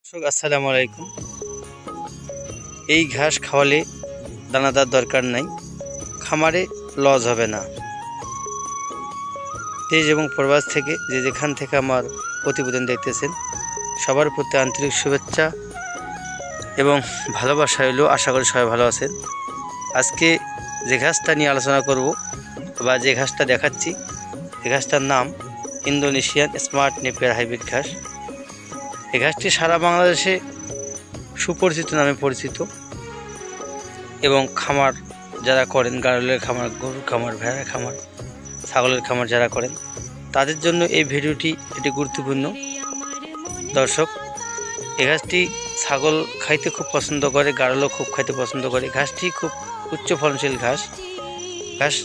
আসসালামু আলাইকুম। এই ঘাস খাওয়ালে দানাদার দরকার নাই, খামারে লস হবে না। দেশ এবং প্রবাস থেকে যে যেখান থেকে আমার প্রতিবেদন দেখতেছেন সবার প্রতি আন্তরিক শুভেচ্ছা এবং ভালোবাসা হইলো। আশা করি সবাই ভালো আছেন। আজকে যে ঘাসটা নিয়ে আলোচনা করব বা যে ঘাসটা দেখাচ্ছি, এই ঘাসটার নাম ইন্দোনেশিয়ান স্মার্ট নেপিয়ার হাইব্রিড ঘাস। এই ঘাসটি সারা বাংলাদেশে সুপরিচিত নামে পরিচিত এবং খামার যারা করেন, গাড়লের খামার, গরুর খামার, ভেড়ার খামার, ছাগলের খামার যারা করেন তাদের জন্য এই ভিডিওটি এটি গুরুত্বপূর্ণ। দর্শক, এই ঘাসটি ছাগল খাইতে খুব পছন্দ করে, গাড়লও খুব খাইতে পছন্দ করে। ঘাসটি খুব উচ্চ ফলনশীল ঘাস। ঘাস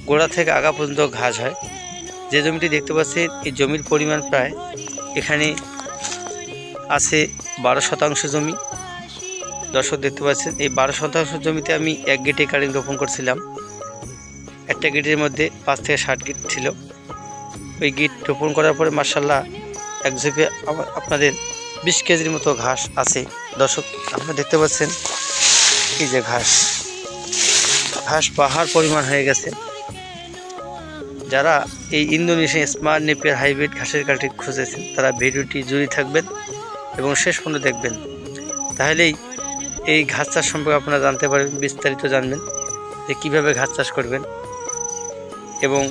গোড়া থেকে আগা পর্যন্ত ঘাস হয়। যে জমিটি দেখতে পাচ্ছেন এই জমির পরিমাণ প্রায় এখানে আছে 12 শতাংশ জমি। দর্শক দেখতে পাচ্ছেন এই 12 শতাংশ জমিতে আমি এক গেটে কাটিং রোপণ করছিলাম। একটা গেটের মধ্যে 5 থেকে 60 গিট ছিল। ওই গিট রোপণ করার পরে মার্শাল্লাহ এক ঝোপে আপনাদের 20 কেজির মতো ঘাস আছে। দর্শক আপনারা দেখতে পাচ্ছেন এই যে ঘাস পাহাড় পরিমাণ হয়ে গেছে। যারা এই ইন্দোনেশিয়ান স্মার্ট নেপিয়ার হাইব্রিড ঘাসের কাটিং খুঁজেছেন তারা ভিডিওটি জুড়ে থাকবেন এবং শেষ পর্যন্ত দেখবেন, তাহলেই এই ঘাস চাষ সম্পর্কে আপনারা জানতে পারবেন, বিস্তারিত জানবেন যে কীভাবে ঘাস চাষ করবেন এবং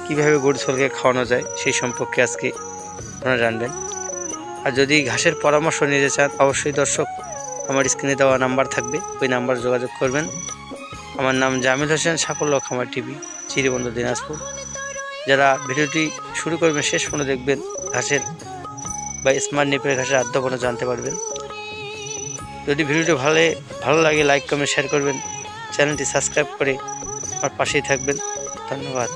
কীভাবে গরু ছাগলকে খাওয়ানো যায় সেই সম্পর্কে আজকে আপনারা জানবেন। আর যদি ঘাসের পরামর্শ নিতে চান অবশ্যই দর্শক আমার স্ক্রিনে দেওয়া নাম্বার থাকবে, ওই নাম্বার যোগাযোগ করবেন। আমার নাম জামিল হোসেন, সাফল্য খামার টিভি, চিরিবন্দর, দিনাজপুর। যারা ভিডিওটি শুরু করবেন শেষ পর্যন্ত দেখবেন, ঘাসের বা স্মার্ট নেপিয়ার ঘাসের আদ্যপনা জানতে পারবেন। যদি ভিডিওটি ভালো লাগে লাইক কমেন্ট শেয়ার করবেন, চ্যানেলটি সাবস্ক্রাইব করে আমার পাশেই থাকবেন। ধন্যবাদ।